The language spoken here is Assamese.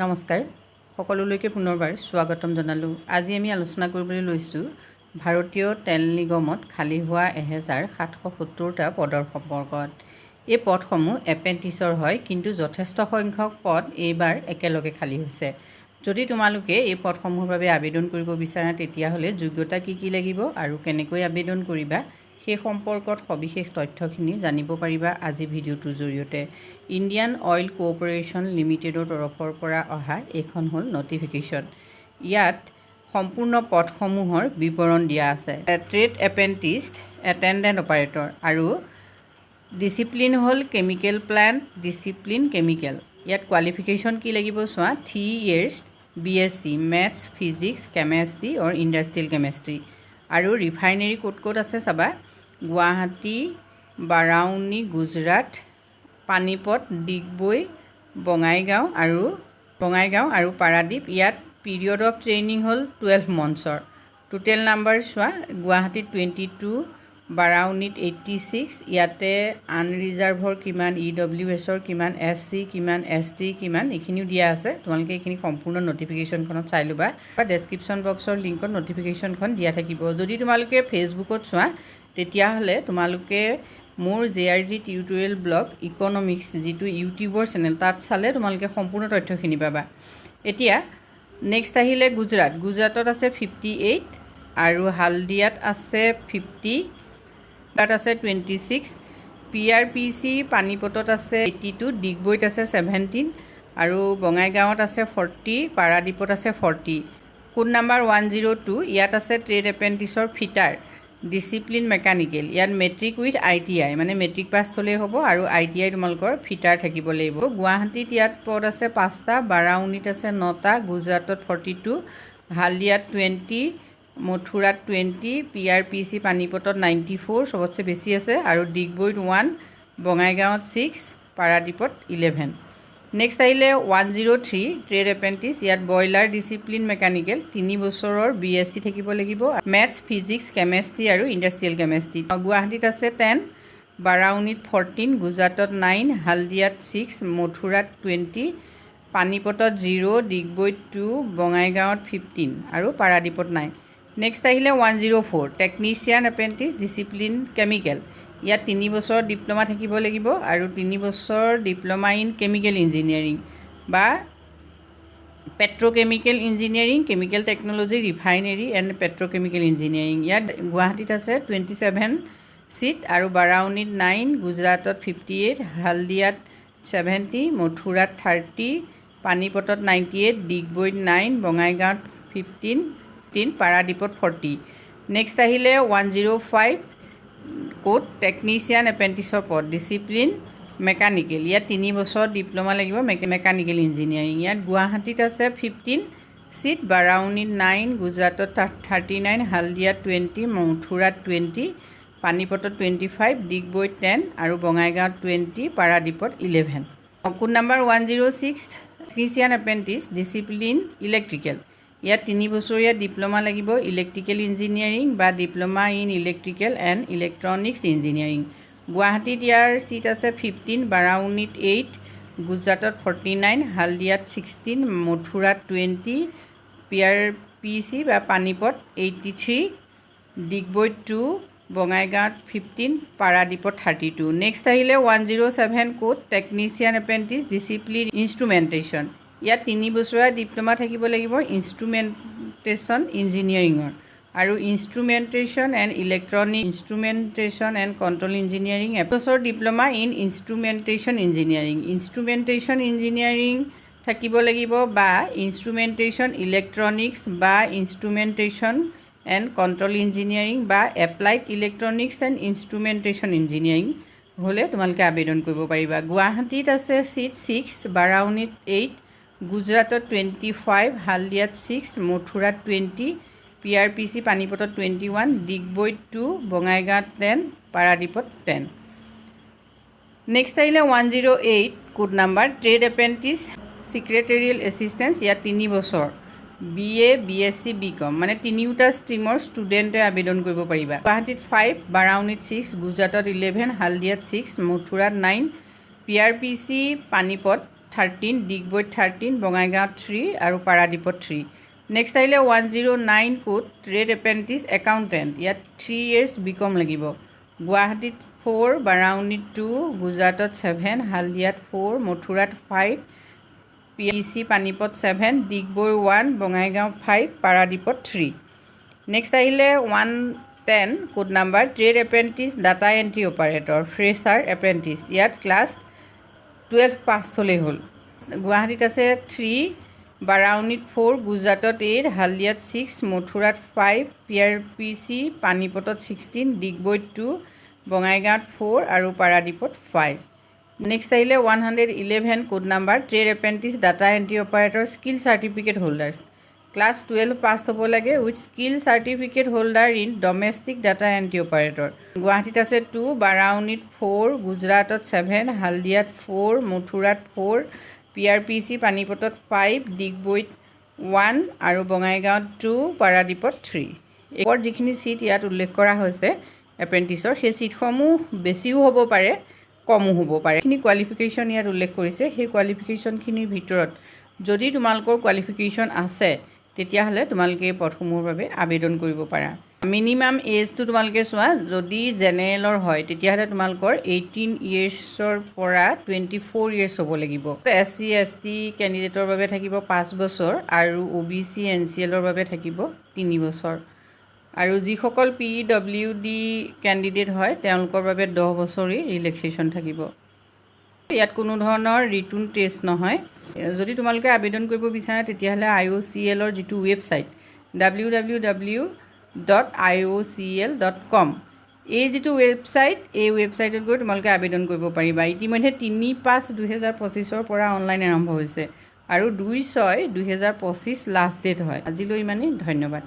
নমস্কাৰ সকলোলৈকে পুনৰবাৰ স্বাগতম জনালোঁ। আজি আমি আলোচনা কৰিবলৈ লৈছোঁ ভাৰতীয় তেল নিগমত খালী হোৱা 1770টা পদৰ সম্পৰ্কত। এই পদসমূহ এপ্ৰেণ্টিছৰ হয়, কিন্তু যথেষ্ট সংখ্যক পদ এইবাৰ একেলগে খালী হৈছে। যদি তোমালোকে এই পদসমূহৰ বাবে আবেদন কৰিব বিচাৰা তেতিয়াহ'লে যোগ্যতা কি লাগিব আৰু কেনেকৈ আবেদন কৰিবা সেই সম্পৰ্কত সবিশেষ তথ্যখিনি জানিব পাৰিবা আজি ভিডিঅ'টোৰ জৰিয়তে। ইণ্ডিয়ান অইল কৰ্পোৰেশ্যন লিমিটেডৰ তৰফৰ পৰা অহা এইখন হ'ল নটিফিকেশ্যন। ইয়াত সম্পূৰ্ণ পদসমূহৰ বিৱৰণ দিয়া আছে। ট্ৰেড এপ্ৰেণ্টিছ, এটেণ্ডেণ্ট অপাৰেটৰ আৰু ডিচিপ্লিন হ'ল কেমিকেল প্লাণ্ট ডিচিপ্লিন কেমিকেল। ইয়াত কোৱালিফিকেশ্যন কি লাগিব চোৱা, 3 years BSc maths physics chemistry or industrial chemistry. আৰু ৰিফাইনেৰী ক'ত আছে চাবা, গুৱাহাটী, বাৰাউনী গুজৰাট, পানীপত, ডিগবৈ, বঙাইগাঁও আৰু পাৰাদ্বীপ। ইয়াত পিৰিয়ড অফ ট্ৰেইনিং হ'ল 12 months। টোটেল নাম্বাৰ চোৱা, গুৱাহাটীত 22, বাৰাউনীত 86, ইয়াতে আনৰিজাৰ্ভৰ কিমান, EWSৰ কিমান, SC কিমান, ST কিমান, এইখিনিও দিয়া আছে। তোমালোকে এইখিনি সম্পূৰ্ণ নটিফিকেশ্যনখনত চাই ল'বা বা ডেছক্ৰিপশ্যন বক্সৰ লিংকত নটিফিকেশ্যনখন দিয়া থাকিব। যদি তোমালোকে ফেচবুকত চোৱা তেতিয়াহ'লে তোমালোকে মোৰ JRG টিউটৰিয়েল ব্লগ ইকনমিক্স যিটো ইউটিউবৰ চেনেল, তাত চালে তোমালোকে সম্পূৰ্ণ তথ্যখিনি পাবা। এতিয়া নেক্সট আহিলে গুজৰাটত আছে 58 আৰু হালদিয়াত আছে 50, তাত আছে 26, PRPC পানীপতত আছে 82, ডিগবৈত আছে 17 আৰু বঙাইগাঁৱত আছে 40, পাৰাদ্বীপত আছে 40। কোড নাম্বাৰ 102, ইয়াত আছে ট্ৰেড এপ্ৰেণ্টিছৰ ফিটাৰ ডিচিপ্লিন মেকানিকেল। ইয়াত মেট্ৰিক উইথ ITI, মানে মেট্ৰিক পাছ হ'লেই হ'ব আৰু ITI তোমালোকৰ ফিটাৰ থাকিব লাগিব। গুৱাহাটীত ইয়াত পদ আছে 5টা, বাৰাউনীত আছে 9টা, গুজৰাটত 42, হালদিয়াত 20, মথুৰাত 20, PRPC পানীপতত 94, চবতছে বেছি আছে, আৰু ডিগবৈত 1, বঙাইগাঁৱত 6, পাৰাদ্বীপত 11। নেক্সট আহিলে 103 ট্ৰেড এপ্ৰেণ্টিছ। ইয়াত বইলাৰ ডিচিপ্লিন মেকানিকেল 3 বছৰৰ BSc থাকিব লাগিব, মেথছ ফিজিক্স কেমেষ্ট্ৰি আৰু ইণ্ডাষ্ট্ৰিয়েল কেমেষ্ট্ৰি। গুৱাহাটীত আছে 10, বাৰাউনীত 14, গুজৰাটত 9, হালদিয়াত 6, মথুৰাত 20, পানীপতত 0, ডিগবৈত 2, বঙাইগাঁৱত 15 আৰু পাৰাদ্বীপত 9। নেক্সট আহিলে 104 টেকনিচিয়ান এপ্ৰেণ্টিছ ডিচিপ্লিন কেমিকেল। ইয়াত 3 বছৰ ডিপ্ল'মা থাকিব লাগিব আৰু 3 বছৰ ডিপ্ল'মা ইন কেমিকেল ইঞ্জিনিয়াৰিং বা petrochemical engineering, chemical technology, refinery and petrochemical engineering. ইয়াত গুৱাহাটীত আছে 27 চিট আৰু বাৰাউনীত 9, গুজৰাটত 58, হালদিয়াত 70, মথুৰাত 30, পানীপতত 98, ডিগবৈত 9, বঙাইগাঁৱত 15, পাৰাদ্বীপত 40। নেক্সট আহিলে 105 কোড টেকনিচিয়ান এপ্ৰেণ্টিছৰ পদ ডিচিপ্লিন মেকানিকেল। ইয়াত 3 বছৰ ডিপ্ল'মা লাগিব মেকানিকেল ইঞ্জিনিয়াৰিং। ইয়াত গুৱাহাটীত আছে 15 চিট, বাৰাউনীত 9, গুজৰাটত 39, হালদিয়াত 20, মথুৰাত 20, পানীপতত 25, ডিগবৈত 10 আৰু বঙাইগাঁৱত 20, পাৰাদ্বীপত 11। Code number 106 technician apprentice discipline electrical. ইয়াত 3 বছৰীয়া ডিপ্ল'মা লাগিব ইলেক্ট্ৰিকেল ইঞ্জিনিয়াৰিং বা diploma in electrical and electronics engineering. গুৱাহাটীত ইয়াৰ চিট আছে 15, বাৰাউনীত 8, গুজৰাটত 49, হালদিয়াত 16, মথুৰাত 20, PRPC বা পানীপত 83, ডিগবৈত 2, বঙাইগাঁৱত 15, পাৰাদ্বীপত 32। নেক্সট আহিলে 107 code technician apprentice discipline instrumentation. ইয়াত 3 বছৰীয়া ডিপ্ল'মা থাকিব লাগিব ইনষ্ট্ৰুমেণ্টেশ্যন ইঞ্জিনিয়াৰিঙৰ আৰু instrumentation and electronic instrumentation and control engineering. 1 বছৰ diploma in instrumentation engineering. Instrumentation engineering থাকিব লাগিব বা ইনষ্ট্ৰুমেণ্টেশ্যন ইলেক্ট্ৰনিক্স বা ইনষ্ট্ৰুমেণ্টেশ্যন এণ্ড কণ্ট্ৰল ইঞ্জিনিয়াৰিং বা applied electronics and instrumentation engineering হ'লে তোমালোকে আবেদন কৰিব পাৰিবা। গুৱাহাটীত আছে চিট 6, বাৰাউনীত 8, গুজৰাটত 25, হালদিয়াত 6, মথুৰাত 20, PRPC পানীপতত 21, ডিগবৈত 2, বঙাইগাঁৱত 10, পাৰাদ্বীপত 10। নেক্সট আহিলে 108 code number trade apprentice secretarial assistant. ইয়াত 3 বছৰ BA BSc BCom, মানে 3টা ষ্ট্ৰীমৰ ষ্টুডেণ্টে আবেদন কৰিব পাৰিবা। গুৱাহাটীত 5, বাৰাউনীত 6, গুজৰাটত 11, হালদিয়াত 6, মথুৰাত 9, PRPC পানীপত 13, ডিগবৈত 13, বঙাইগাঁৱত 3 আৰু পাৰাদীপত 3। নেক্সট আহিলে 109 কোড ট্ৰেড এপ্ৰেণ্টিছ একাউণ্টেণ্ট, ইয়াত 3 years BCom লাগিব। গুৱাহাটীত 4, বাৰাউনীত 2, গুজৰাটত 7, হালদিয়াত 4, মথুৰাত 5, PEC পানীপত 7, ডিগবৈ 1, বঙাইগাঁও 5, পাৰাদীপত 3। নেক্সট আহিলে 110 code number trade apprentice data entry operator fresher apprentice, ইয়াত ক্লাছ 12 পাছ হ'লেই হ'ল। গুৱাহাটীত আছে 3, বাৰাউনীত 4, গুজৰাটত 8, হালদিয়াত 6, মথুৰাত 5, PRPC পানীপতত 16, ডিগবৈত 2, বঙাইগাঁৱত 4 আৰু পাৰাদীপত 5। নেক্সট আহিলে 111 code number trade apprentice data entry operator skill certificate holders, class 12 পাছ হ'ব লাগে with skill certificate holder in domestic data entry operator. গুৱাহাটীত আছে 2, বাৰাউনীত 4, গুজৰাটত 7, হালদিয়াত 4, মথুৰাত 4, PRPC পানীপতত 5, ডিগবৈত 1 আৰু বঙাইগাঁৱত 2, পাৰাদীপত 3। ওপৰত যিখিনি ছিট ইয়াত উল্লেখ কৰা হৈছে এপ্ৰেণ্টিছৰ, সেই ছিটসমূহ বেছিও হ'ব পাৰে, কমো হ'ব পাৰে। যিখিনি কোৱালিফিকেশ্যন ইয়াত উল্লেখ কৰিছে সেই কোৱালিফিকেশ্যনখিনিৰ ভিতৰত যদি তোমালোকৰ কোৱালিফিকেশ্যন আছে তেতিয়াহ'লে তোমালোকে এই পদসমূহৰ বাবে আবেদন কৰিব পাৰা। মিনিমাম এজটো তোমালোকে চোৱা, যদি জেনেৰেলৰ হয় তেতিয়াহ'লে তোমালোকৰ 18 yearsৰ পৰা 24 years হ'ব লাগিব। SC ST কেণ্ডিডেটৰ বাবে থাকিব 5 বছৰ আৰু OBC NCLৰ বাবে থাকিব 3 বছৰ। আৰু যিসকল PWD কেণ্ডিডেট হয় তেওঁলোকৰ বাবে 10 বছৰেই ৰিলেক্সেশ্যন থাকিব। ইয়াত কোনো ধৰণৰ ৰিটন টেষ্ট নহয়। যদি তোমালোকে আবেদন কৰিব বিচাৰা তেতিয়াহ'লে IOCLৰ যিটো ৱেবছাইট www.iocl.com, এই যিটো ৱেবছাইট, এই ৱেবছাইটত গৈ তোমালোকে আবেদন কৰিব পাৰিবা। ইতিমধ্যে 3/5/2025ৰ পৰা অনলাইন আৰম্ভ হৈছে আৰু 2/6/2025 লাষ্ট ডেট হয়। আজিলৈ ইমানেই, ধন্যবাদ।